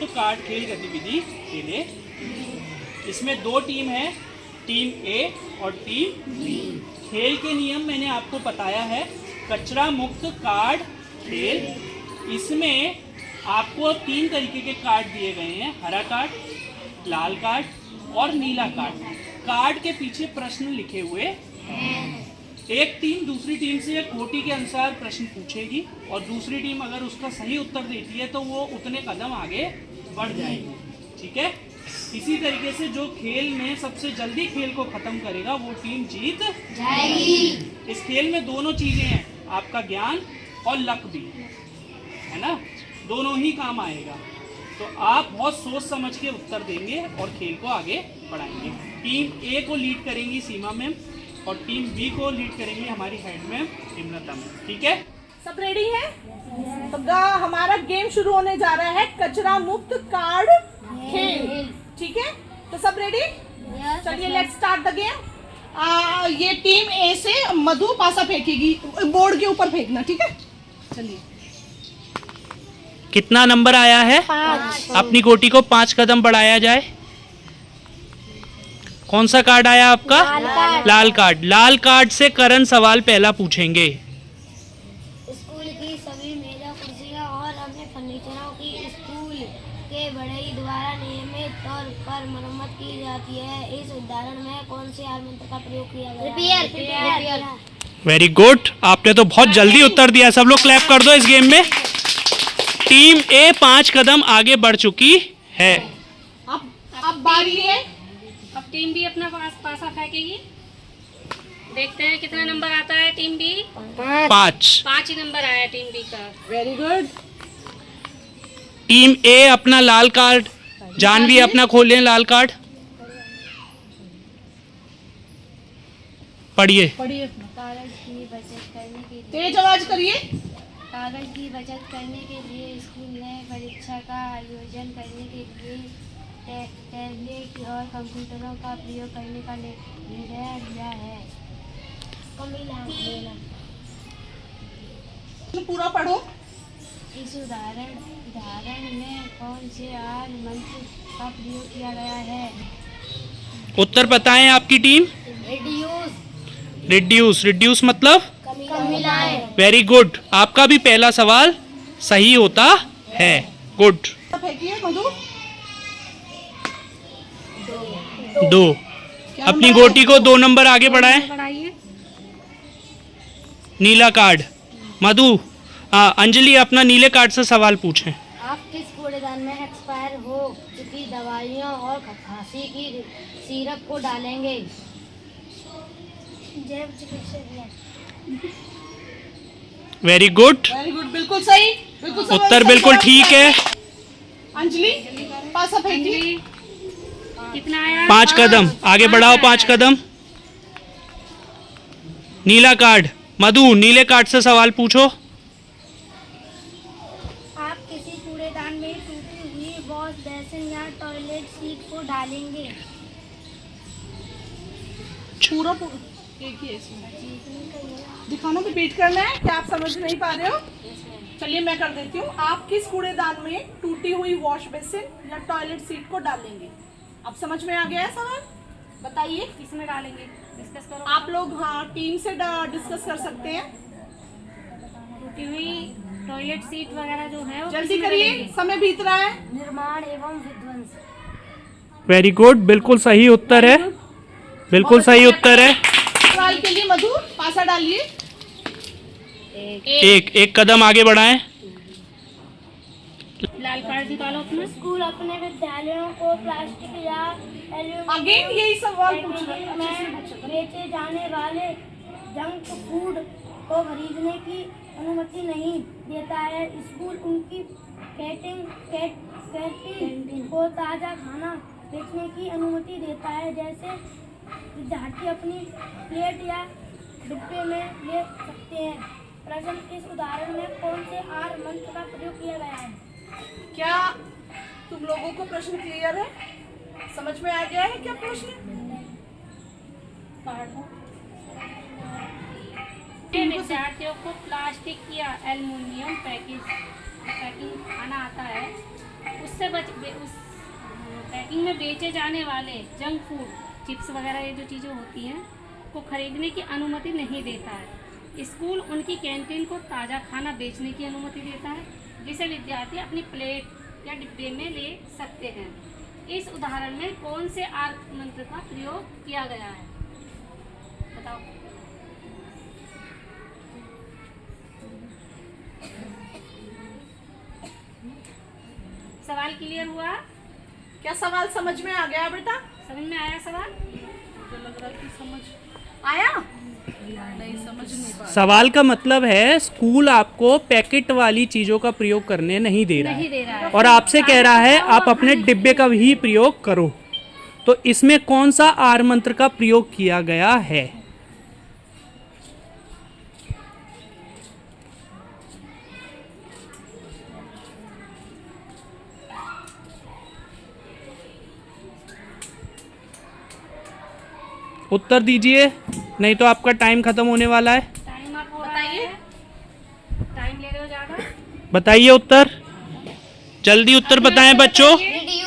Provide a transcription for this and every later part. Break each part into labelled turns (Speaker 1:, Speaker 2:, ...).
Speaker 1: मुक्त कार्ड खेल गतिविधि खेले। इसमें 2 टीम है, टीम ए और टीम बी। खेल के नियम मैंने आपको बताया है। कचरा मुक्त कार्ड खेल, इसमें आपको 3 तरीके के कार्ड दिए गए हैं, हरा कार्ड, लाल कार्ड और नीला कार्ड। कार्ड के पीछे प्रश्न लिखे हुए हैं। एक टीम दूसरी टीम से कोटि के अनुसार प्रश्न पूछेगी और दूसरी टीम अगर उसका सही उत्तर देती है तो वो उतने कदम आगे बढ़ जाएगी। ठीक है, इसी तरीके से जो खेल में सबसे जल्दी खेल को खत्म करेगा वो टीम जीत जाएगी। इस खेल में दोनों चीजें हैं, आपका ज्ञान और लक भी है ना, दोनों ही काम आएगा। तो आप बहुत सोच समझ के उत्तर देंगे और खेल को आगे बढ़ाएंगे। टीम ए को लीड करेंगी सीमा मैम और टीम बी को लीड करेंगी हमारी हेड मैम हिमलता मैम। ठीक है,
Speaker 2: सब रेडी है? तो हमारा गेम शुरू होने जा रहा है, कचरा मुक्त कार्ड खेल। ठीक है, तो सब रेडी? चलिए लेट्स स्टार्ट द गेम। ये टीम ए से मधु पासा फेंकेगी, बोर्ड के ऊपर फेंकना। ठीक है, चलिए।
Speaker 1: कितना नंबर आया है?
Speaker 3: 5।
Speaker 1: अपनी कोटि को 5 कदम बढ़ाया जाए। कौन सा कार्ड आया आपका? लाल कार्ड। लाल कार्ड से करण सवाल पहला पूछेंगे।
Speaker 3: स्कूल की सभी मेजा कुर्सियां और अन्य फर्नीचरों की स्कूल के बढ़ई द्वारा नियमित तौर पर मरम्मत की जाती है। इस उदाहरण में कौन से मंत्र का प्रयोग किया गया? रिपेयर।
Speaker 1: वेरी गुड, आपने तो बहुत जल्दी उत्तर दिया। सब लोग क्लैप कर दो इस गेम में। टीम ए 5 कदम आगे बढ़ चुकी है।
Speaker 2: अब बारी है।
Speaker 4: अब टीम बी अपना पासा फेंकेगी। देखते हैं कितना नंबर आता है टीम बी।
Speaker 1: 5
Speaker 4: ही नंबर आया टीम बी का।
Speaker 2: Very good.
Speaker 1: टीम ए अपना लाल कार्ड, जानवी अपना खोलें लाल कार्ड, पढ़िए।
Speaker 3: कागज की बचत करने के लिए
Speaker 2: तेज आवाज करिए।
Speaker 3: कागज की बचत करने के लिए स्कूल ने परीक्षा का आयोजन करने के लिए टैबलेट और कंप्यूटरों का प्रयोग करने का निर्णय लिया है।
Speaker 2: पूरा पढ़ो।
Speaker 3: इस उदाहरण में कौन से आर मंत्र का प्रयोग किया गया है?
Speaker 1: उत्तर बताएं आपकी टीम। रिड्यूस मतलब वेरी गुड, आपका भी पहला सवाल सही होता है। गुड।
Speaker 2: फेंकिए मधु।
Speaker 1: 2। अपनी गोटी को 2 नंबर आगे बढ़ाएं।
Speaker 4: बढ़ाइए।
Speaker 1: नीला कार्ड। मधु, अंजलि अपना नीले कार्ड से सवाल पूछें।
Speaker 3: आप किस कूड़ेदान में एक्सपायर हो चुकी दवाइयों और खांसी की सिरप को डालेंगे? जैव चिकित्सा।
Speaker 1: वेरी गुड,
Speaker 2: वेरी गुड, बिल्कुल सही। बिल्कुल सही।
Speaker 1: उत्तर बिल्कुल ठीक है।
Speaker 2: अंजलि पासा फेंकिए।
Speaker 4: कितना आया?
Speaker 1: 5 कदम आगे बढ़ाओ, 5 कदम। नीला कार्ड। मधु, नीले कार्ड से सवाल पूछो।
Speaker 3: आप किसी कूड़ेदान में टूटी हुई वॉश बेसिन या टॉयलेट सीट को डालेंगे?
Speaker 2: पूरा एक ही है इसमें। दिखाना, रिपीट करना है क्या आप समझ नहीं पा रहे हो? चलिए मैं कर देती हूँ। आप किस कूड़ेदान में टूटी हुई वॉश बेसिन या टॉयलेट सीट को डालेंगे? अब समझ में आ गया है सवाल? बताइए
Speaker 4: किसमें डालेंगे? डिस्कस करो।
Speaker 2: आप लोग। हाँ, टीम से डिस्कस कर सकते हैं।
Speaker 4: टूटी हुई टॉयलेट सीट वगैरह जो है वो
Speaker 2: जल्दी
Speaker 4: किसमें
Speaker 2: करिए,
Speaker 4: डालेंगे?
Speaker 2: समय बीत रहा है।
Speaker 3: निर्माण एवं विध्वंस।
Speaker 1: वेरी गुड, बिल्कुल सही उत्तर है। बिल्कुल सही उत्तर है।
Speaker 2: सवाल के लिए मधु पासा डालिए।
Speaker 1: एक कदम आगे बढ़ाएं।
Speaker 4: लाल कार्ड निकालो अपना।
Speaker 3: स्कूल अपने विद्यालयों को प्लास्टिक या
Speaker 2: अगेन यही सवाल पूछ रहे
Speaker 3: पैकेजिंग में बेचे जाने वाले जंक फूड को खरीदने की अनुमति नहीं देता है। स्कूल उनकी कैंटीन को ताज़ा खाना बेचने की अनुमति देता है, जैसे विद्यार्थी अपनी प्लेट या डिब्बे में ले सकते हैं। प्रश्न, इस उदाहरण में कौन से आर मंत्र का प्रयोग किया गया है?
Speaker 2: क्या तुम लोगों को प्रश्न क्लियर है? समझ में आ गया है क्या प्रश्न?
Speaker 4: विद्यार्थियों को प्लास्टिक या एल्युमिनियम पैकिंग खाना आता है उस पैकिंग में बेचे जाने वाले जंक फूड, चिप्स वगैरह ये जो चीज़ें होती हैं को खरीदने की अनुमति नहीं देता है। स्कूल उनकी कैंटीन को ताज़ा खाना बेचने की अनुमति देता है, जिसे विद्यार्थी अपनी प्लेट या डिब्बे में ले सकते हैं। इस उदाहरण में कौन से आर्त मंत्र का प्रयोग किया गया है? बताओ। सवाल क्लियर हुआ?
Speaker 2: क्या सवाल समझ में आ गया बेटा?
Speaker 4: समझ में आया सवाल?
Speaker 2: मुझे लग रहा कि समझ आया, नहीं समझ नहीं पाया।
Speaker 1: सवाल का मतलब है स्कूल आपको पैकेट वाली चीजों का प्रयोग करने नहीं दे रहा
Speaker 4: नहीं दे रहा है
Speaker 1: और आपसे कह रहा है आप अपने डिब्बे का ही प्रयोग करो। तो इसमें कौन सा आर मंत्र का प्रयोग किया गया है? उत्तर दीजिए, नहीं तो आपका टाइम खत्म होने वाला है।
Speaker 4: टाइम आप हो रहा है, टाइम ले रहे हो ज़्यादा।
Speaker 1: बताइए उत्तर, जल्दी उत्तर बताएं बच्चों।
Speaker 2: वेरी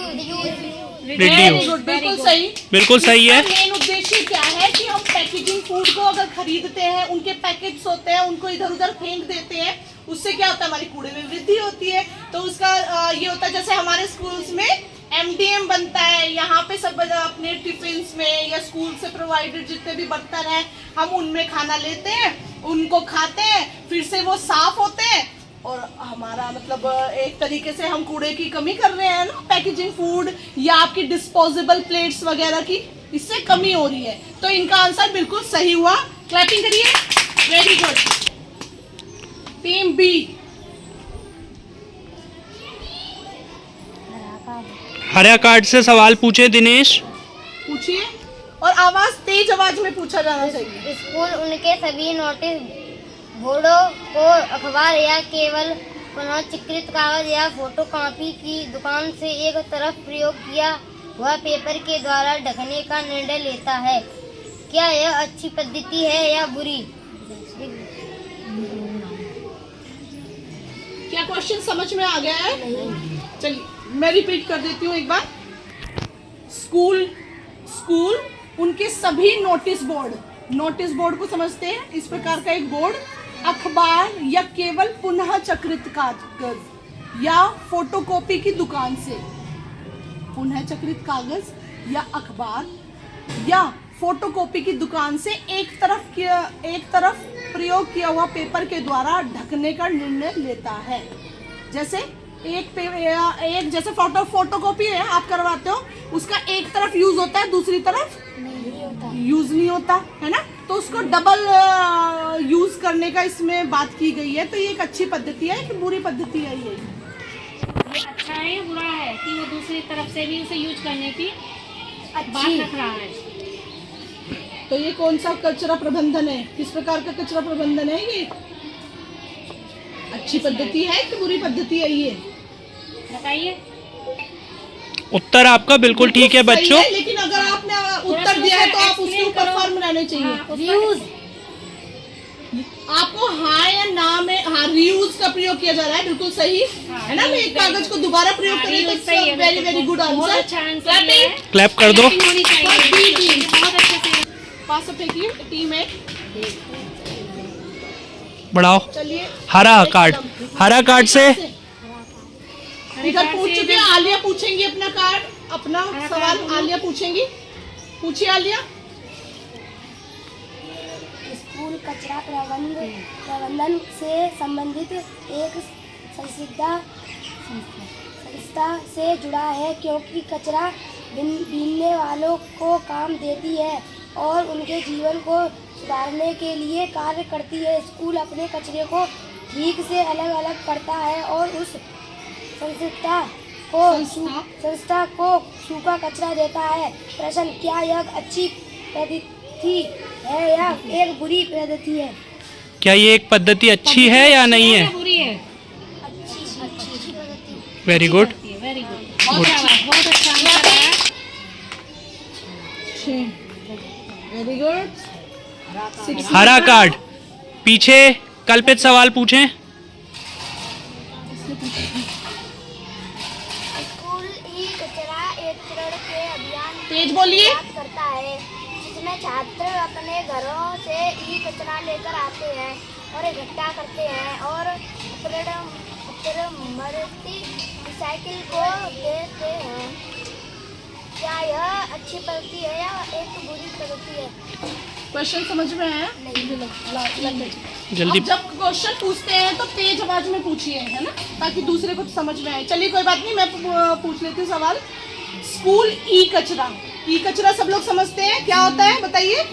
Speaker 2: गुड, बिल्कुल सही।
Speaker 1: बिल्कुल सही है।
Speaker 2: मेन उद्देश्य क्या है कि हम पैकेजिंग फूड को अगर खरीदते हैं, उनके पैकेट्स होते हैं, उनको इधर उधर फेंक देते हैं, उससे क्या होता है, हमारी कूड़े में वृद्धि होती है। तो उसका ये होता है, जैसे हमारे स्कूल्स में MDM बनता है, यहाँ पे सब अपने टिफिन में या स्कूल से प्रोवाइडेड जितने भी बर्तन हैं, हम उनमें खाना लेते हैं, उनको खाते हैं, फिर से वो साफ होते हैं और हमारा मतलब एक तरीके से हम कूड़े की कमी कर रहे हैं ना, पैकेजिंग फूड या आपकी डिस्पोजेबल प्लेट्स वगैरह की, इससे कमी हो रही है। तो इनका आंसर बिल्कुल सही हुआ। क्लैपिंग करिए, वेरी गुड। टीम बी,
Speaker 1: हरा कार्ड से सवाल पूछे दिनेश।
Speaker 2: पूछिए और आवाज तेज आवाज में पूछा जाना चाहिए।
Speaker 3: स्कूल उनके सभी नोटिस बोर्डों को अखबार या केवल पुनःचित्रित कागज या फोटोकॉपी की दुकान से एक तरफ प्रयोग किया हुआ पेपर के द्वारा ढकने का निर्णय लेता है। क्या यह अच्छी पद्धति है या बुरी?
Speaker 2: क्या क्वेश्चन समझ में आ गया है? चलिए मैं रिपीट कर देती हूँ एक बार। स्कूल उनके सभी नोटिस बोर्ड को समझते हैं, इस प्रकार का एक बोर्ड, अखबार या केवल पुनः चक्रित कागज या फोटोकॉपी की दुकान से, पुनः चक्रित कागज या अखबार या फोटोकॉपी की दुकान से एक तरफ प्रयोग किया हुआ पेपर के द्वारा ढकने का निर्णय लेता है। जैसे एक जैसे फोटोकॉपी है, आप करवाते हो, उसका एक तरफ यूज होता है, दूसरी तरफ यूज नहीं होता है ना, तो उसको डबल यूज करने का इसमें बात की गई है। तो ये एक अच्छी पद्धति है कि बुरी पद्धति है? ये
Speaker 4: अच्छा है या बुरा है कि वो दूसरी तरफ से भी उसे यूज करने की बात रख रहा है?
Speaker 2: तो ये कौन सा कचरा प्रबंधन है? किस प्रकार का कचरा प्रबंधन है ये? अच्छी पद्धति है कि बुरी पद्धति है ये?
Speaker 4: बताइए।
Speaker 1: उत्तर आपका बिल्कुल ठीक है बच्चों।
Speaker 2: लेकिन अगर आपने उत्तर दिया है तो आप उसके ऊपर फर्म रहने चाहिए।
Speaker 3: रीयूज,
Speaker 2: आपको हाँ या ना में रीयूज का प्रयोग किया जा रहा है, बिल्कुल सही है ना। एक कागज को दोबारा प्रयोग करें तो very very good answer.
Speaker 1: Clap कर दो।
Speaker 4: बहुत अच्छे से
Speaker 2: पास फेंकिए टीम है।
Speaker 1: बढ़ाओ।
Speaker 2: चलिए
Speaker 1: हरा कार्ड से
Speaker 2: इधर पूछ चुके हैं, आलिया पूछेंगी अपना कार्ड, अपना सवाल आलिया पूछेंगी। पूछिए आलिया।
Speaker 3: स्कूल कचरा प्रबंधन से संबंधित एक संस्था से जुड़ा है, क्योंकि कचरा बीनने वालों को काम देती है और उनके जीवन को सुधारने के लिए कार्य करती है। स्कूल अपने कचरे को ठीक से अलग अलग करता है और उस संस्था को सूखा कचरा देता है। प्रश्न, क्या यह अच्छी पद्धति है या एक बुरी पद्धति है?
Speaker 1: क्या ये एक पद्धति अच्छी है या नहीं है?
Speaker 4: बुरी है?
Speaker 3: अच्छी पद्धति।
Speaker 1: Very good.
Speaker 4: वेरी गुड, बहुत अच्छा आंसर है।
Speaker 2: Very good.
Speaker 1: हरा कार्ड पीछे कल्पित सवाल पूछें।
Speaker 3: कचरा के अभियान
Speaker 2: तेज बोलिए।
Speaker 3: शुरुआत करता है, जिसमें छात्र अपने घरों से ई कचरा लेकर आते हैं और इकट्ठा करते हैं और मरती रिसाइकिल को देते हैं। क्या यह अच्छी पद्धति है या एक बुरी पद्धति है?
Speaker 2: क्वेश्चन समझ में है?
Speaker 1: जल्दी।
Speaker 2: अब जब क्वेश्चन पूछते हैं तो तेज आवाज में पूछिए, है ना, ताकि दूसरे को समझ में आए। चलिए कोई बात नहीं, मैं पूछ लेती हूँ सवाल। स्कूल ई कचरा, ई कचरा सब लोग समझते हैं क्या होता है, बताइए।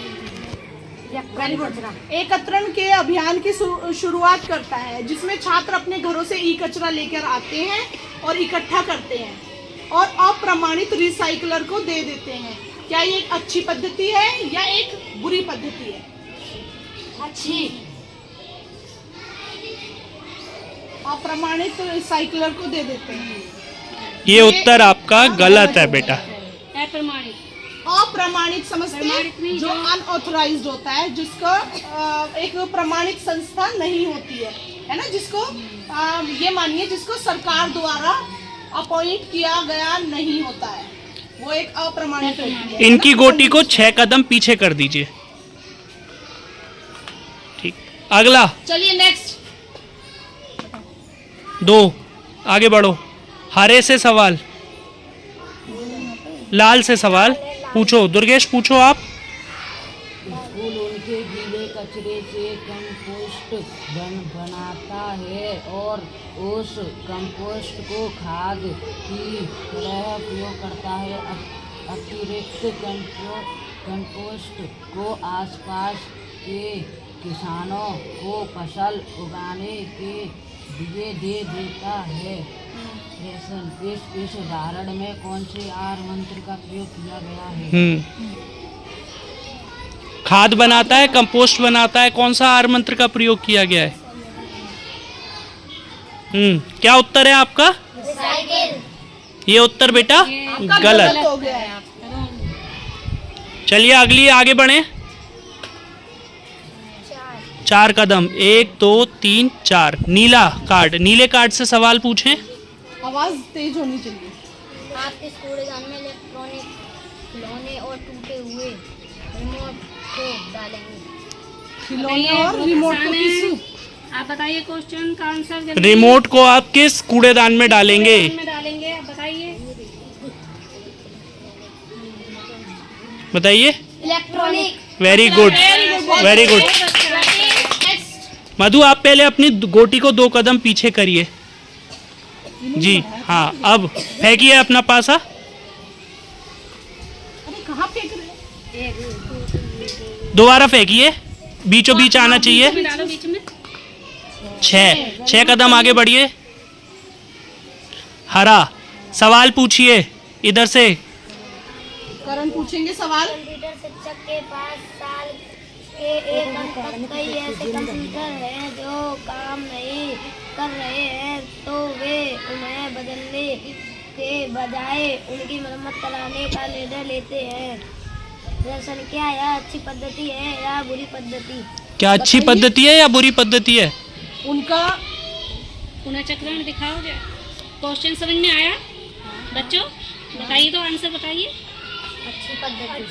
Speaker 2: एकत्रण के अभियान की शुरुआत करता है, जिसमें छात्र अपने घरों से ई कचरा लेकर आते हैं और इकट्ठा करते हैं और अप्रमाणित रिसाइकलर को दे देते हैं। क्या ये एक अच्छी पद्धति है या एक बुरी पद्धति है?
Speaker 3: अच्छी।
Speaker 2: अप्रमाणित रिसाइकलर को दे देते हैं।
Speaker 1: ये उत्तर आपका गलत है बेटा।
Speaker 4: अप्रमाणित।
Speaker 2: अप्रमाणित समझते
Speaker 4: प्रमाणित
Speaker 2: हैं,
Speaker 4: नहीं,
Speaker 2: जो अनऑथराइज्ड होता है, जिसको एक प्रमाणित संस्था नहीं होती है ना, जिसको ये मानिए जिसको सरकार द्वारा अपॉइंट किया गया नहीं होता है, वो एक अप्रमाणित होती है।
Speaker 1: इनकी गोटी को 6 कदम पीछे कर दीजिए। ठीक, अगला।
Speaker 2: चलिए नेक्स्ट।
Speaker 1: 2, आगे बढ़ो। हरे से सवाल, लाल से सवाल पूछो। दुर्गेश पूछो आप।
Speaker 5: स्कूल उनके गीले कचरे से कंपोस्ट बनाता है और उस कंपोस्ट को खाद की तरह उपयोग करता है। अतिरिक्त कंपोस्ट को आसपास के किसानों को फसल उगाने के लिए दे देता है। इस उदाहरण में कौन से आर मंत्र का प्रयोग किया गया है?
Speaker 1: खाद बनाता है, कंपोस्ट बनाता है, कौन सा आर मंत्र का प्रयोग किया गया है? क्या उत्तर है आपका? ये उत्तर बेटा गलत।
Speaker 2: हो गया है।
Speaker 1: चलिए अगली आगे बढ़े। 4 कदम, 1 2 3 4। नीला कार्ड, नीले कार्ड से सवाल पूछें।
Speaker 2: आवाज तेज होनी चाहिए।
Speaker 3: आपके कूड़ेदान में इलेक्ट्रॉनिक खिलौने और टूटे हुए रिमोट को डालेंगे।
Speaker 2: खिलौने और रिमोट को किस?
Speaker 4: आप बताइए क्वेश्चन का आंसर जल्दी।
Speaker 1: रिमोट को आप किस कूड़ेदान में डालेंगे?
Speaker 4: कूड़ेदान में डालेंगे, आप बताइए।
Speaker 1: बताइए।
Speaker 3: Electronic.
Speaker 1: Very good, very good. Madhu आप पहले अपनी गोटी को 2 कदम पीछे करिए। जी हाँ, अब फेंकिए अपना पासा।
Speaker 2: अरे कहाँ फेंक रहे हैं?
Speaker 1: दोबारा फेंकिए, बीचों बीच आना चाहिए।
Speaker 4: डालो बीच में।
Speaker 1: 6 कदम आगे बढ़िए। हरा, सवाल पूछिए इधर से।
Speaker 2: करण पूछेंगे सवाल।
Speaker 3: कंप्यूटर शिक्षक के पास साल के एक अंक तक कई ऐसे कंप्यूटर हैं जो काम नहीं कर रहे हैं, तो वे उन्हें बदलने के बजाय उनकी मरम्मत कराने का निर्णय लेते हैं। दरअसल क्या यह अच्छी पद्धति है या बुरी पद्धति?
Speaker 1: क्या अच्छी पद्धति है या बुरी पद्धति है?
Speaker 2: उनका
Speaker 4: पुनः चक्रण दिखाओ। क्वेश्चन समझ में आया बच्चों? बताइए तो, आंसर बताइए।
Speaker 3: अच्छी पद्धति।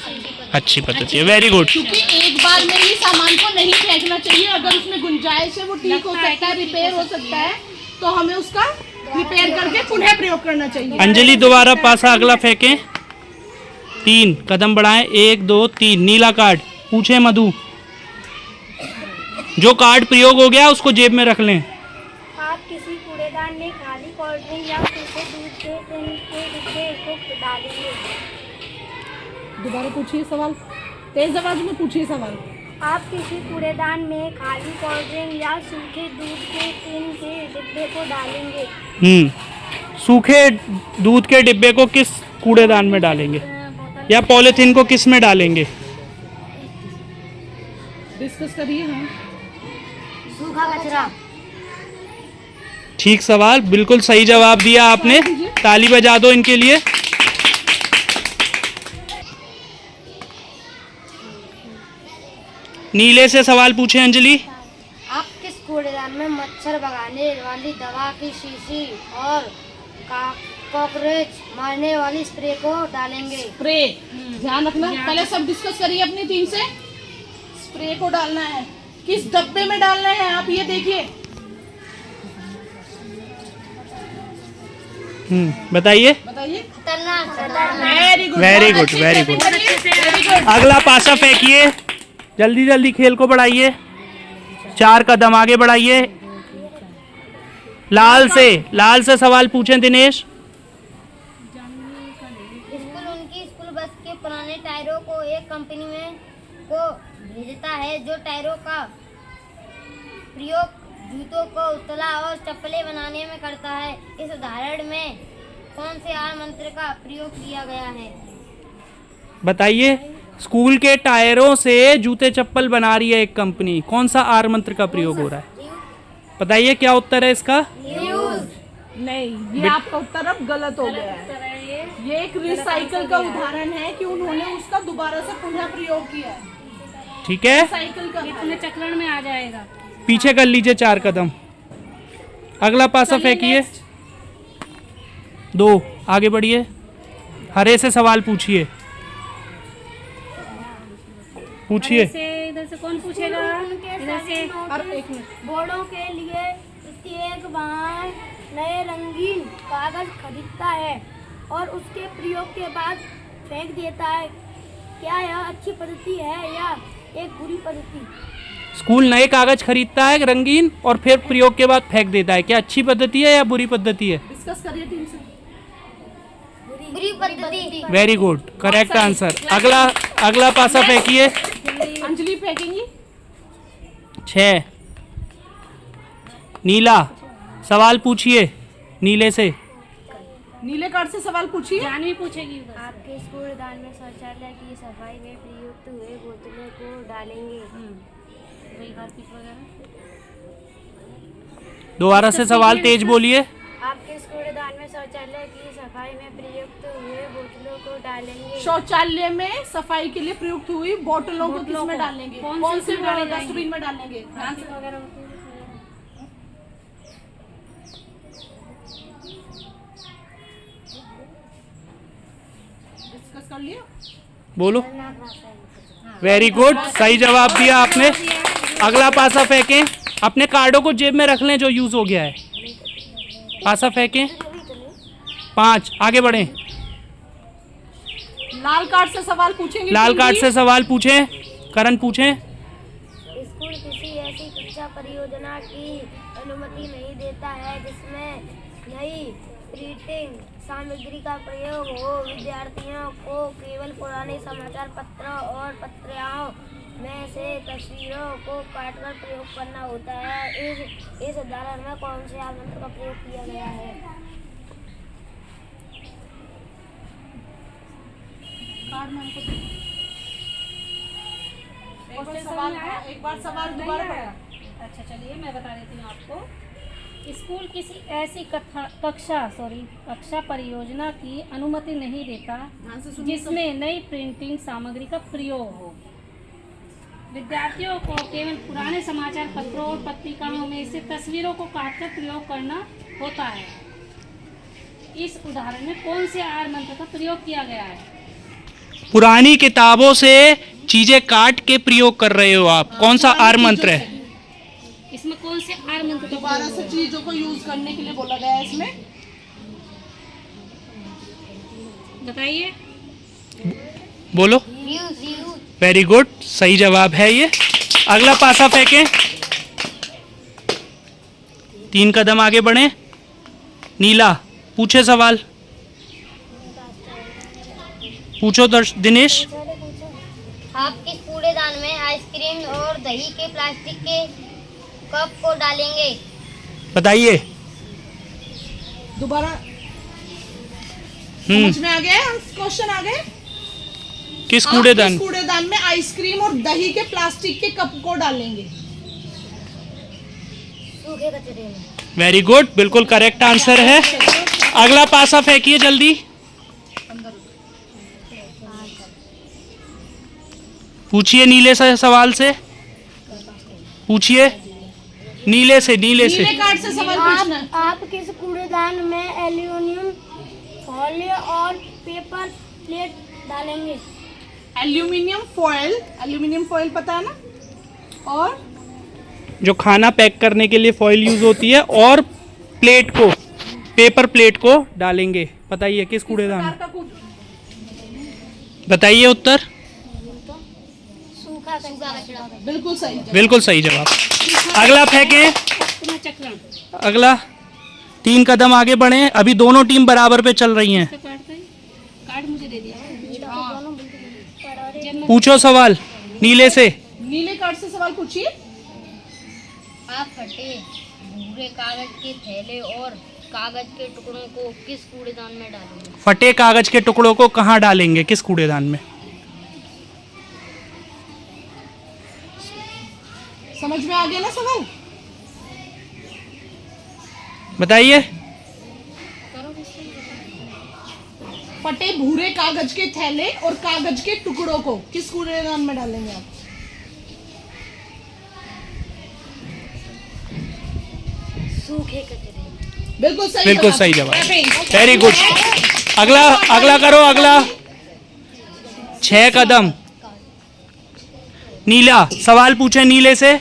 Speaker 1: अच्छी पद्धति है, वेरी गुड।
Speaker 2: क्योंकि एक बार में ही सामान को नहीं फेंकना चाहिए। अगर उसमें गुंजाइश है वो ठीक हो सकता है, रिपेयर हो सकता है, तो हमें उसका रिपेयर करके पुनः प्रयोग करना चाहिए।
Speaker 1: अंजलि दोबारा पासा अगला फेंकें। 3 कदम बढ़ाएं, 1 2 3। नीला कार्ड पूछे मधु। जो कार्ड प्रयोग हो गया उसको जेब में रख लें।
Speaker 3: आप किसी कूड़ेदान में खाली कोल्ड ड्रिंक या सूखे दूध के डिब्बे को डालेंगे।
Speaker 2: दोबारा पूछिए सवाल, तेज आवाज में पूछिए सवाल।
Speaker 3: आप किसी कूड़ेदान में खाली कोल्ड ड्रिंक या सूखे दूध के टिन के डिब्बे को डालेंगे।
Speaker 1: सूखे दूध के डिब्बे को किस कूड़ेदान में डालेंगे या पॉलीथीन को किस में डालेंगे?
Speaker 2: डिस्कस करिए। हाँ,
Speaker 3: सूखा कचरा।
Speaker 1: ठीक सवाल, बिल्कुल सही जवाब दिया आपने। ताली बजा दो इनके लिए। नीले से सवाल पूछे अंजलि।
Speaker 3: आप किस कूड़ेदान में मच्छर भगाने वाली दवा की शीशी और कॉकरोच मारने वाली स्प्रे को डालेंगे।
Speaker 2: स्प्रे, ध्यान रखना, पहले सब डिस्कस करिए अपनी टीम से। स्प्रे को डालना है, किस डब्बे में डालना है आप ये देखिए।
Speaker 1: बताइए।
Speaker 3: खतरनाक।
Speaker 2: Very good,
Speaker 1: very good, very good. अगला पासा फेंकिए, जल्दी जल्दी खेल को बढ़ाइए, 4 कदम आगे बढ़ाइए। लाल से सवाल पूछें दिनेश।
Speaker 3: उनकी स्कूल बस के पुराने टायरों को एक कंपनी में को भेजता है जो टायरों का प्रयोग जूतों को उतला और चप्पलें बनाने में करता है। इस उदाहरण में कौन से आर मंत्र का प्रयोग किया गया है?
Speaker 1: बताइए। स्कूल के टायरों से जूते चप्पल बना रही है एक कंपनी, कौन सा आर मंत्र का प्रयोग हो रहा है? बताइए क्या उत्तर है इसका?
Speaker 2: नहीं, ये आपका उत्तर अब गलत हो गया है। ये एक रिसाइकल का उदाहरण है कि उन्होंने उसका दोबारा से पुनः प्रयोग किया है।
Speaker 1: ठीक है,
Speaker 2: रिसाइकल का
Speaker 4: इतने चक्रण में आ जाएगा।
Speaker 1: पीछे कर लीजिए 4 कदम। अगला पासा फेंकिए, 2 आगे बढ़िए। हरे से सवाल पूछिए।
Speaker 4: इधर से कौन पूछेगा? इधर से।
Speaker 2: और एक मिनट,
Speaker 3: बोर्डों के लिए प्रत्येक बार नए रंगीन कागज खरीदता है और उसके प्रयोग के बाद फेंक देता है। क्या यह अच्छी पद्धति है या एक बुरी पद्धति?
Speaker 1: स्कूल नए कागज खरीदता है रंगीन और फिर प्रयोग के बाद फेंक देता है, क्या अच्छी पद्धति है या बुरी पद्धति है?
Speaker 2: डिस्कस करिए टीम से।
Speaker 3: बुरी पद्धति।
Speaker 1: Very good, correct answer. अगला पासा फेंकिए,
Speaker 2: अंजलि फेंकेंगी।
Speaker 1: 6 नीला, सवाल पूछिए नीले से।
Speaker 2: नीले कार्ड से सवाल पूछिए।
Speaker 4: जानवी पूछेगी उधर।
Speaker 3: आपके स्कूल दान में शौचालय की सफाई में प्रयुक्त हुए बोतलों को डालेंगे।
Speaker 4: वही हार्पिक वगैरह।
Speaker 1: दोबारा से सवाल तेज बोलिए।
Speaker 3: आपके स्कूल दान में शौचालय की सफाई में प्रयुक्त हुए बोतलों को डालेंगे।
Speaker 2: शौचालय में सफाई के लिए प्रयुक्त हुई बोतलों को किसमें डालेंगे? कौन से डस्टबिन में डालेंगे?
Speaker 4: हार्पिक वगैरह होती है।
Speaker 2: डिस्कस कर लिया।
Speaker 1: बोलो। वेरी गुड, सही जवाब दिया आपने। अगला पासा फेंकें, अपने कार्डों को जेब में रख लें जो यूज हो गया है। पासा फेंकें, 5 आगे बढ़ें।
Speaker 2: लाल कार्ड से सवाल पूछेंगे।
Speaker 1: लाल कार्ड से सवाल पूछें, करण पूछें।
Speaker 3: स्कूल किसी ऐसी शिक्षा परियोजना की अनुमति नहीं देता है जिसमें नई प्रिंटिंग सामग्री का प्रयोग हो। विद्यार्थियों को केवल पुराने समाचार पत्रों और पत्रिकाओं में से तस्वीरों को काटकर प्रयोग करना होता है। इस उदाहरण में कौन से आर मंत्र का प्रयोग किया गया है?
Speaker 2: कार्ड में हमको दे। एक बार सवाल दोबारा पढ़ा।
Speaker 4: अच्छा चलिए मैं बता देती हूँ आपको। स्कूल किसी ऐसी कक्षा परियोजना की अनुमति नहीं देता जिसमें नई प्रिंटिंग सामग्री का प्रयोग हो। विद्यार्थियों को केवल पुराने समाचार पत्रों और पत्रिकाओं में से तस्वीरों को काटकर प्रयोग करना होता है। इस उदाहरण में कौन से आर मंत्र का प्रयोग किया गया है?
Speaker 1: पुरानी किताबों से चीजें काट के प्रयोग कर रहे हो आप, कौन सा आर मंत्र है?
Speaker 4: इसमें कौन से आर मंत्र?
Speaker 2: दोबारा से चीजों को यूज करने के लिए बोला गया है इसमें।
Speaker 4: बताइए।
Speaker 1: बोलो। वेरी गुड, सही जवाब है ये। अगला पासा फेंकें, 3 कदम आगे बढ़ें। नीला पूछे सवाल, पूछो दिनेश।
Speaker 3: आप किस कूड़ेदान में आइसक्रीम और दही के प्लास्टिक के कप को डालेंगे?
Speaker 1: बताइए।
Speaker 2: दोबारा समझ में आ गया? क्वेश्चन आ गए।
Speaker 1: किस कूड़ेदान?
Speaker 2: कूड़ेदान में आइसक्रीम और दही के प्लास्टिक के कप को डालेंगे।
Speaker 3: सूखे कचरे में।
Speaker 1: वेरी गुड, बिल्कुल करेक्ट आंसर है। अगला पासा फेंकिए जल्दी। पूछिए नीले से सवाल से, पूछिए नीले से।
Speaker 2: नीले कार्ड से सवाल पूछना।
Speaker 3: आप किस कूड़ेदान में एल्यूमिनियम थैले और पेपर प्लेट डालेंगे।
Speaker 2: एल्यूमिनियम फॉइल पता है ना। और
Speaker 1: जो खाना पैक करने के लिए फॉइल यूज होती है, और प्लेट को, पेपर प्लेट को डालेंगे। बताइए किस कूड़ेदान में? बताइए उत्तर।
Speaker 3: सूखा कचरा।
Speaker 2: बिल्कुल सही।
Speaker 1: बिल्कुल सही जवाब। अगला फेंकें।
Speaker 4: चक्रण।
Speaker 1: अगला 3 कदम आगे बढ़े। अभी दोनों टीम बराबर पे चल रही हैं।
Speaker 4: कार्ड मुझे दे दिया।
Speaker 1: पूछो सवाल नीले से।
Speaker 2: नीले कार्ड से सवाल पूछिए।
Speaker 3: आप फटे भूरे कागज के थैले और कागज के टुकड़ों को किस कूड़ेदान में डालेंगे?
Speaker 1: फटे कागज के टुकड़ों को कहाँ डालेंगे, किस कूड़ेदान में?
Speaker 2: समझ में आ गया ना सवाल?
Speaker 1: बताइए।
Speaker 2: फटे भूरे कागज के थैले और कागज के टुकड़ों को किस कूड़ेदान में डालेंगे आप?
Speaker 3: सूखे कचरे।
Speaker 2: बिल्कुल सही।
Speaker 1: बिल्कुल सही जवाब। Very good. अगला करो। अगला 6 कदम। नीला सवाल पूछे नीले से।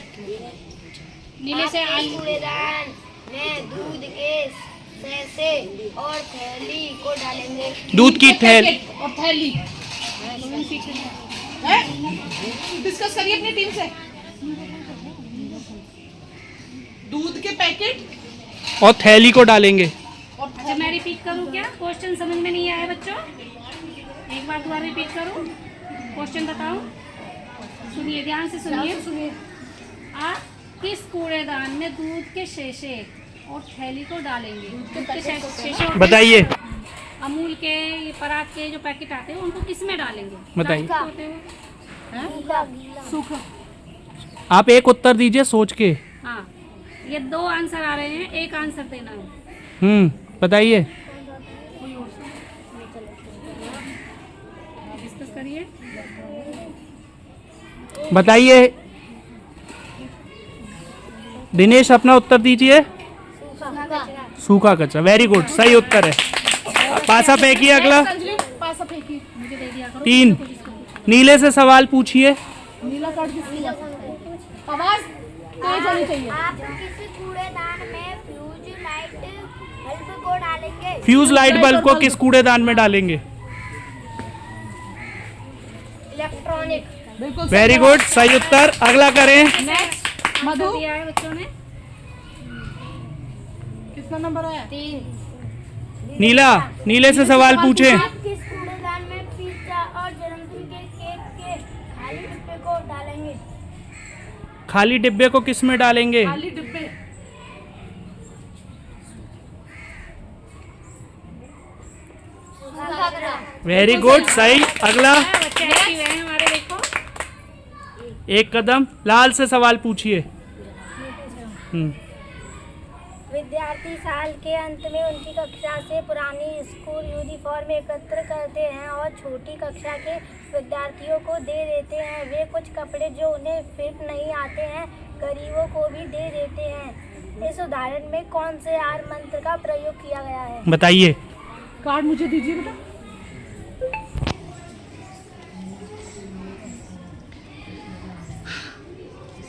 Speaker 4: नीले से
Speaker 3: कूड़ेदान में दूध के सैसे और थैली को डालेंगे।
Speaker 1: दूध की थैली
Speaker 2: और थैली। डिस्कस करिए अपनी टीम से। दूध के पैकेट
Speaker 1: और थैली को डालेंगे।
Speaker 4: अच्छा मैं रिपीट करूँ क्या? क्वेश्चन समझ में नहीं आया बच्चों? एक बार दोबारा रिपीट करूँ, क्वेश्चन बताऊँ? सुनिए, ध्यान से सुनिए। आप किस कूड़ेदान में दूध के शीशे और थैली को डालेंगे? दूध के शीशे
Speaker 1: बताइए।
Speaker 4: अमूल के, पराग के जो पैकेट आते हैं उनको किस में डालेंगे?
Speaker 1: बताइए।
Speaker 2: सूखा।
Speaker 1: आप एक उत्तर दीजिए सोच के।
Speaker 4: हाँ, ये 2 आंसर आ रहे हैं, एक आंसर देना है।
Speaker 1: बताइए।
Speaker 4: डिस्कस करिए।
Speaker 1: बताइए। दिनेश अपना उत्तर दीजिए। सूखा कचरा। वेरी गुड, सही उत्तर है। पासा फेंकिए। अगला
Speaker 2: पासा फेंकिए।
Speaker 4: मुझे दे दिया करो।
Speaker 1: 3 नीले से सवाल पूछिए।
Speaker 2: नीला कार्ड किसका? आवाज तेज होनी चाहिए।
Speaker 3: आप किस कूड़ेदान में फ्यूज लाइट बल्ब को डालेंगे?
Speaker 1: फ्यूज लाइट बल्ब को किस कूड़ेदान में डालेंगे?
Speaker 3: इलेक्ट्रॉनिक।
Speaker 2: बिल्कुल
Speaker 1: वेरी गुड, सही उत्तर। अगला करें।
Speaker 2: नेक्स्ट मधु।
Speaker 4: दिया है बच्चों ने।
Speaker 2: कितना नंबर आया?
Speaker 3: 3।
Speaker 1: नीला नीले से सवाल पूछे।
Speaker 3: आप किस कूड़ेदान में पिज्जा और जन्मदिन के केक के खाली डिब्बे को डालेंगे?
Speaker 1: खाली डिब्बे को किस में डालेंगे?
Speaker 2: खाली डिब्बे।
Speaker 1: वेरी गुड, सही। अगला
Speaker 4: बच्चे एक्टिव हैं हमारे, देखो।
Speaker 1: 1 कदम। लाल से सवाल पूछिए।
Speaker 3: विद्यार्थी साल के अंत में उनकी कक्षा से पुरानी स्कूल यूनिफॉर्म एकत्र करते हैं और छोटी कक्षा के विद्यार्थियों को दे देते हैं। वे कुछ कपड़े जो उन्हें फिट नहीं आते हैं गरीबों को भी दे देते हैं। इस उदाहरण में कौन से आर मंत्र का प्रयोग किया गया है?
Speaker 1: बताइए।
Speaker 2: कार्ड मुझे दीजिए बेटा।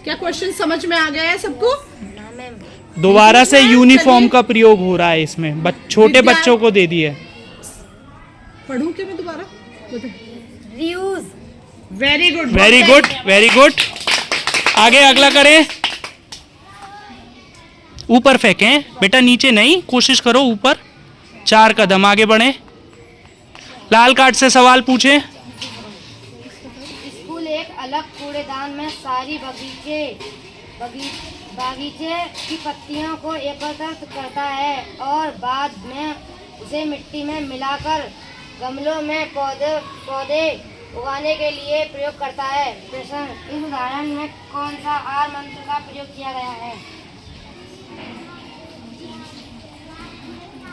Speaker 2: क्या क्वेश्चन समझ में आ गया है सबको?
Speaker 1: दोबारा से यूनिफॉर्म का प्रयोग हो रहा है इसमें। छोटे बच्चों को दे दिए।
Speaker 2: पढ़ूं क्या मैं दोबारा?
Speaker 3: Reuse.
Speaker 2: Very good.
Speaker 1: Very good, very good. आगे अगला करें। ऊपर फेंकें बेटा, नीचे नहीं, कोशिश करो ऊपर। 4 कदम आगे बढ़े। लाल कार्ड से सवाल पूछें।
Speaker 3: स्कूल एक अलग कूड़ेदान में सारी बागीचे की पत्तियों को एकत्रित करता है और बाद में उसे मिट्टी में मिलाकर गमलों में पौधे उगाने के लिए प्रयोग करता है। प्रश्न, इस उदाहरण में कौन सा आर मंत्र का प्रयोग किया गया है?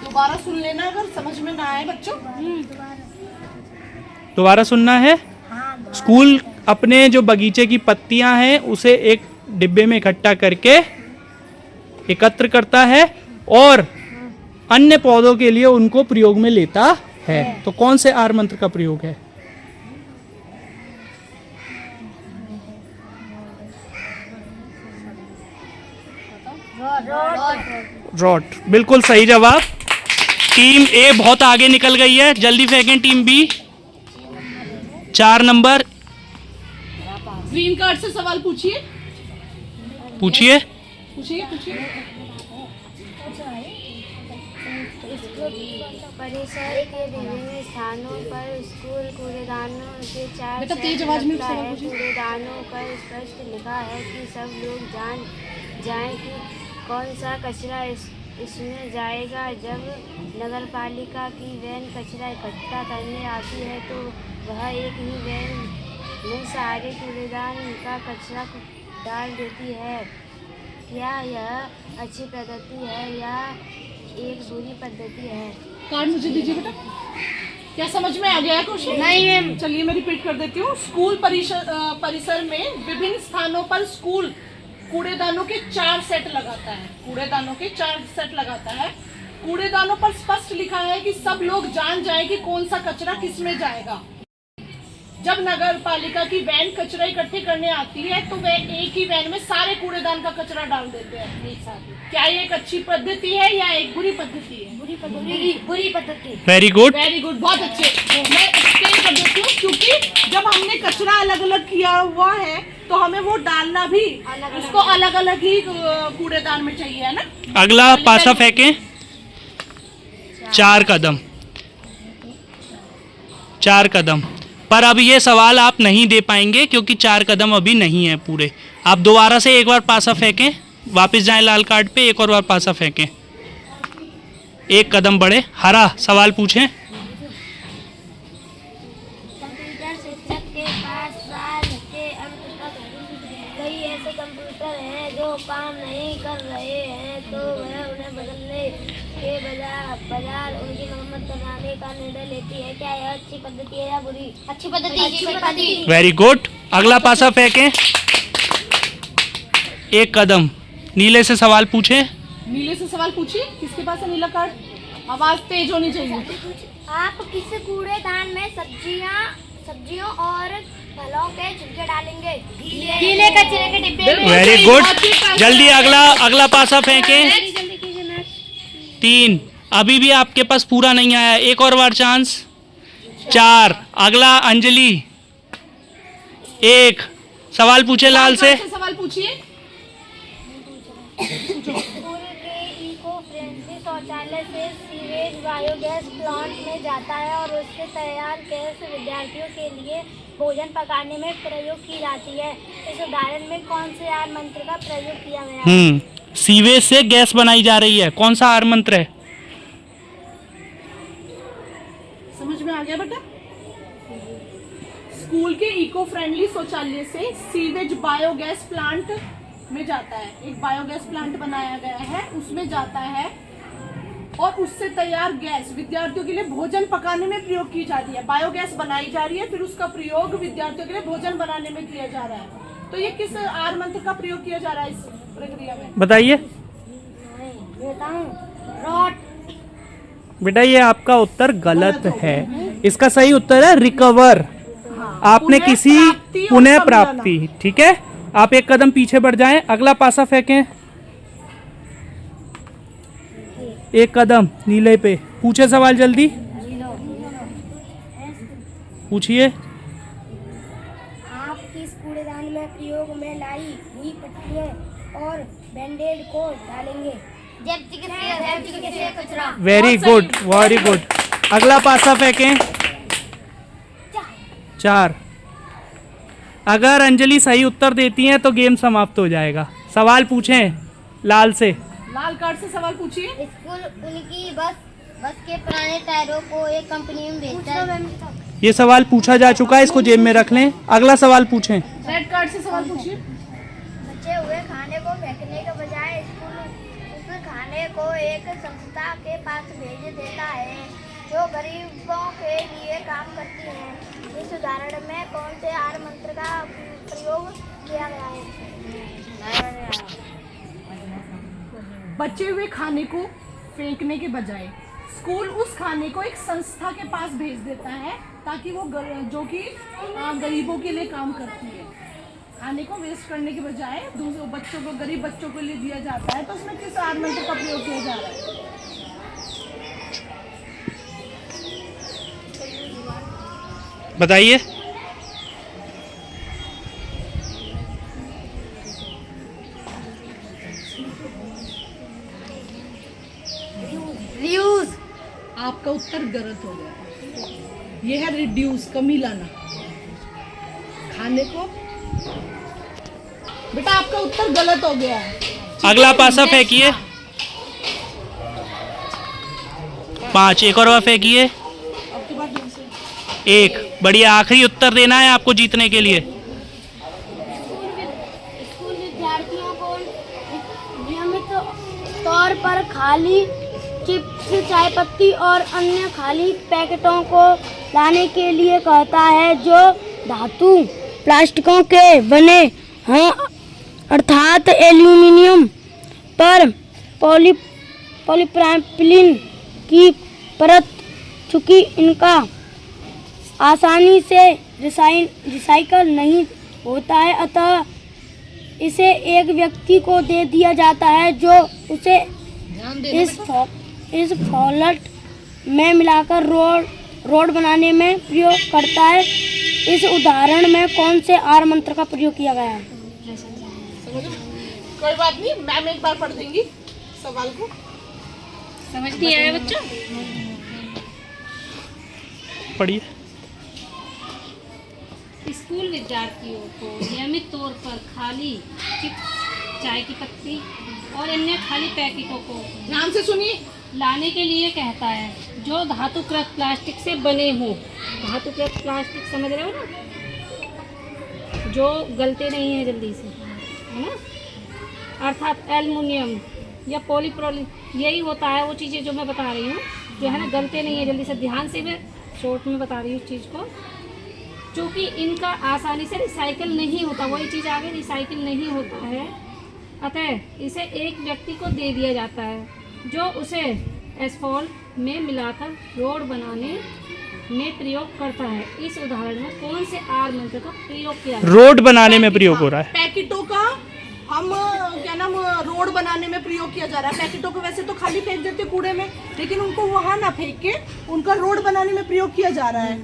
Speaker 2: दोबारा सुन लेना अगर समझ में ना आए बच्चों।
Speaker 1: दोबारा सुनना है। स्कूल अपने जो बगीचे की पत्तियां हैं उसे एक डिब्बे में इकट्ठा करके एकत्र करता है और अन्य पौधों के लिए उनको प्रयोग में लेता है। तो कौन से आर मंत्र का प्रयोग है? रॉट, बिल्कुल सही जवाब। टीम ए बहुत आगे निकल गई है, जल्दी फेंकें टीम बी। 4 नंबर
Speaker 2: ग्रीन कार्ड से सवाल पूछिए।
Speaker 1: पूछिए।
Speaker 3: परिसर के विभिन्न स्थानों पर स्कूल कूड़ेदानों के 4
Speaker 2: बेटा तेज आवाज में सवाल पूछिए।
Speaker 3: कूड़ेदानों पर स्पष्ट लिखा है कि सब लोग जान जाएं कि कौन सा कचरा इसमें जाएगा। जब नगरपालिका की वैन कचरा इकट्ठा करने आती है तो वह एक ही वैन में सारे कूड़ेदान का कचरा डाल देती है। क्या यह अच्छी पद्धति है या एक बुरी पद्धति है?
Speaker 2: कार्ड मुझे दीजिए बेटा। क्या समझ में आ गया है क्वेश्चन? नहीं मैम। चलिए मैं रिपीट कर देती हूँ। स्कूल परिसर में विभिन्न स्थानों पर स्कूल कूड़ेदानों के 4 सेट लगाता है। कूड़ेदानों पर स्पष्ट लिखा है कि सब लोग जान जाए कि कौन सा कचरा किस में जाएगा। जब नगर पालिका की वैन कचरा इकट्ठे करने आती है तो वे एक ही वैन में सारे कूड़ेदान का कचरा डाल देते हैं एक साथ। क्या ये एक अच्छी पद्धति है या एक बुरी पद्धति है?
Speaker 3: बुरी पद्धति।
Speaker 1: वेरी गुड,
Speaker 2: बहुत अच्छे। मैं एक्सप्लेन कर देती हूँ, क्योंकि जब हमने कचरा अलग अलग किया हुआ है तो हमें वो डालना भी उसको अलग अलग ही कूड़ेदान में चाहिए, है ना।
Speaker 1: अगला पासा फेंकें। 4 कदम। पर अब ये सवाल आप नहीं दे पाएंगे क्योंकि 4 कदम अभी नहीं है पूरे। आप दोबारा से एक बार पासा फेंकें, वापस जाएं लाल कार्ड पे, एक और बार पासा फेंकें। 1 कदम बढ़े। हरा सवाल पूछें।
Speaker 3: कंप्यूटर शिक्षक के पास साल के अंत तक कई ऐसे कंप्यूटर हैं जो काम नहीं कर रहे हैं तो वह उन्हें बदलने के बजाय उनकी मरम्मत कराने का निर्णय लेती है। क्या यह अच्छी पद्धति है या बुरी? अच्छी पद्धति।
Speaker 1: Very good. अगला पासा फेंकें। 1 कदम। नीले से सवाल पूछें।
Speaker 2: किसके पास है नीला कार्ड? आवाज तेज होनी चाहिए।
Speaker 3: आप किस कूड़ेदान में सब्जियों और फलों के छिलके डालेंगे? गीले कचरे के डिब्बे में।
Speaker 1: Very good. जल्दी अगला पासा फेंकें। 3। अभी भी आपके पास पूरा नहीं आया, एक और बार चांस। 4। अगला अंजलि। 1 सवाल पूछे लाल से।
Speaker 2: सवाल पूछिए।
Speaker 3: स्कूल के इको फ्रेंडली शौचालय से सीवेज बायोगैस प्लांट में जाता है और उससे तैयार गैस विद्यार्थियों के लिए भोजन पकाने में प्रयोग की जाती है। इस उदाहरण में कौन से आर मंत्र का प्रयोग किया गया है?
Speaker 1: सीवेज से गैस बनाई जा रही है, कौन सा आर मंत्र है?
Speaker 2: समझ में आ गया बेटा? स्कूल के इको फ्रेंडली शौचालय से सीवेज बायोगैस प्लांट में जाता है। एक बायोगैस प्लांट बनाया गया है, उसमें जाता है और उससे तैयार गैस विद्यार्थियों के लिए भोजन पकाने में प्रयोग की जाती है। बायोगैस बनाई जा रही है, फिर उसका प्रयोग विद्यार्थियों के लिए भोजन बनाने में किया जा रहा है। तो ये किस आर मंत्र का प्रयोग किया जा रहा है इस प्रक्रिया में?
Speaker 1: बताइए बेटा। ये आपका उत्तर गलत है। इसका सही उत्तर है रिकवर। आपने किसी पुनः प्राप्ति। ठीक है, आप 1 कदम पीछे बढ़ जाएं। अगला पासा फेंकें। 1 कदम नीले पे। पूछे सवाल जल्दी पूछिए।
Speaker 3: आप किस कूड़ेदान में प्रयोग में लाई हुई पट्टियों और बैंडेड को डालेंगे?
Speaker 1: Very good, very good. अगला पासा फेंकें। 4। अगर अंजलि सही उत्तर देती हैं तो गेम समाप्त हो जाएगा। सवाल पूछें लाल से।
Speaker 2: लाल कार्ड से सवाल पूछिए।
Speaker 3: स्कूल उनकी बस के पुराने टायरों को एक कंपनी में बेचता है।
Speaker 1: ये सवाल पूछा जा चुका है, इसको जेब में रख लें। अगला सवाल पूछें।
Speaker 2: रेड कार्ड से सवाल पूछिए।
Speaker 3: बचे हुए खाने को फेंकने के बजाय स्कूल उस खाने को एक संस्था के पास भेज देता है जो गरीबों के लिए काम करती है। इस उदाहरण में कौन से आर मंत्र का प्रयोग किया गया है?
Speaker 2: बचे हुए खाने को फेंकने के बजाय स्कूल उस खाने को एक संस्था के पास भेज देता है ताकि वो जो कि गरीबों के लिए काम करती है। खाने को वेस्ट करने के बजाय दूसरे बच्चों को, गरीब बच्चों के लिए दिया जाता है। तो उसमें किस आर मंत्र का प्रयोग किया जा रहा है?
Speaker 1: बताइए।
Speaker 3: रियूज।
Speaker 2: आपका उत्तर गलत हो गया। ये है रिड्यूस, कमी लाना। खाने को बेटा आपका उत्तर गलत हो गया है।
Speaker 1: अगला पासा फेंकिए। 5, एक और फेंकिए।
Speaker 2: आपके पास कौन से?
Speaker 1: 1। बढ़िया, आखिरी उत्तर देना है आपको जीतने के लिए।
Speaker 3: स्कूल विद्यार्थियों को नियमित तौर पर खाली चिप्स, चाय पत्ती और अन्य खाली पैकेटों को लाने के लिए कहता है जो धातु प्लास्टिकों के बने हैं, अर्थात एल्यूमिनियम पर पॉलीप्रोपिलीन की परत, चूँकि इनका आसानी से रिसाइकल नहीं होता है, अतः इसे एक व्यक्ति को दे दिया जाता है जो उसे इस फॉल्ट में मिलाकर रोड बनाने में प्रयोग करता है। इस उदाहरण में कौन से आर मंत्र का प्रयोग किया गया है?
Speaker 2: कोई बात नहीं, मैम एक बार पढ़ देंगी सवाल को।
Speaker 4: समझ नहीं आया बच्चों?
Speaker 1: पढ़िए।
Speaker 4: स्कूल विद्यार्थियों को नियमित तौर पर खाली चिप्स, चाय की पत्ती और अन्य खाली पैकेटों को
Speaker 2: ध्यान से सुनिए।
Speaker 4: लाने के लिए कहता है जो धातुकृत प्लास्टिक से बने हों। धातुकृत प्लास्टिक समझ रहे हो ना, जो गलते नहीं है जल्दी से, है ना, अर्थात एल्युमिनियम या पॉलीप्रोपिलीन, यही होता है वो चीज़ें जो मैं बता रही हूँ, जो है ना गलते नहीं है जल्दी से। ध्यान से मैं शॉर्ट में बता रही हूँ इस चीज़ को, क्योंकि इनका आसानी से रिसाइकिल नहीं होता, वही चीज़ आगे रिसाइकिल नहीं होता है, अतः इसे एक व्यक्ति को दे दिया जाता है जो उसे एस्फॉल्ट में मिलाकर रोड बनाने में प्रयोग करता है। इस उदाहरण में कौन से आर मंत्र का प्रयोग किया है?
Speaker 1: रोड बनाने में प्रयोग हो रहा है।
Speaker 2: पैकेटों का हम क्या नाम रोड बनाने में प्रयोग किया जा रहा है। पैकेटों को वैसे तो खाली फेंक देते कूड़े में, लेकिन उनको वहाँ ना फेंक के उनका रोड बनाने में प्रयोग किया जा रहा है।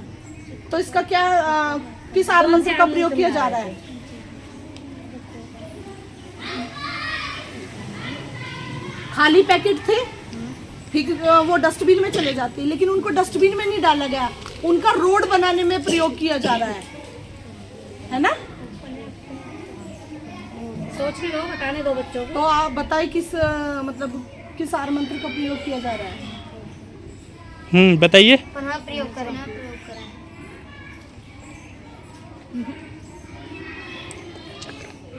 Speaker 2: तो इसका क्या किस आर मंत्र का प्रयोग किया जा रहा है? खाली पैकेट थे, फिर वो डस्टबिन में चले जाते, लेकिन उनको डस्टबिन में नहीं डाला गया, उनका रोड बनाने में प्रयोग किया जा रहा है ना?
Speaker 4: सोच रही हो, बताने दो बच्चों को।
Speaker 2: तो आप बताइए किस मतलब किस आर मंत्र का प्रयोग किया जा रहा है?
Speaker 1: बताइए।
Speaker 3: पुनः प्रयोग करें।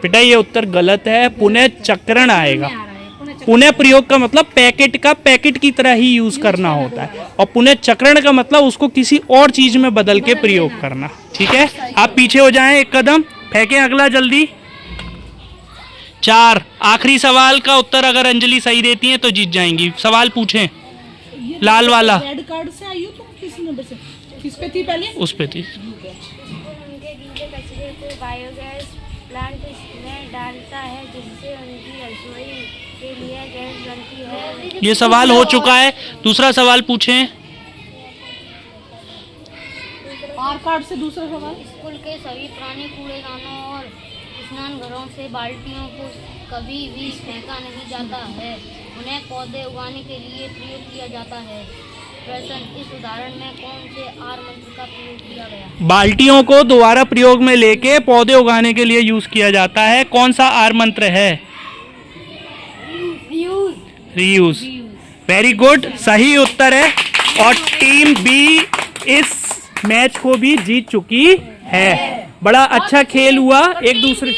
Speaker 1: बेटा ये उत्तर गलत है, पुनः चक्रण आएगा।
Speaker 4: आ रहा है
Speaker 1: पुनः प्रयोग का मतलब पैकेट का पैकेट की तरह ही यूज करना होता है, और पुनः चक्रण का मतलब उसको किसी और चीज में बदल के प्रयोग करना। ठीक है, आप पीछे हो जाएं, एक कदम फेंकें, अगला जल्दी। 4, आखिरी सवाल का उत्तर अगर अंजलि सही देती हैं तो जीत जाएंगी। सवाल पूछें, लाल वाला।
Speaker 2: रेड कार्ड से आई हो तुम? किस नंबर से? किस पे थी पहले?
Speaker 1: उस पे थी।
Speaker 3: उनके गीले कचरे को बायोगैस प्लांट में डालता है, जिससे उनकी रसोई के लिए गैस बनती है।
Speaker 1: ये सवाल हो चुका है, दूसरा सवाल पूछें।
Speaker 2: आर कार्ड से दूसरा सवाल।
Speaker 3: स्कूल के सभी पुराने कूड़ेदानों और स्नान घरों से बाल्टियों को कभी भी फेंका नहीं जाता है, उन्हें पौधे उगाने के लिए प्रयोग किया जाता है। प्रश्न, इस उदाहरण में कौन से आर मंत्र का प्रयोग किया गया?
Speaker 1: बाल्टियों को दोबारा प्रयोग में लेके पौधे उगाने के लिए यूज किया जाता है। कौन सा आर मंत्र है? रीयूज। वेरी गुड, सही उत्तर है, और टीम बी इस मैच को भी जीत चुकी है। बड़ा अच्छा खेल हुआ, एक दूसरे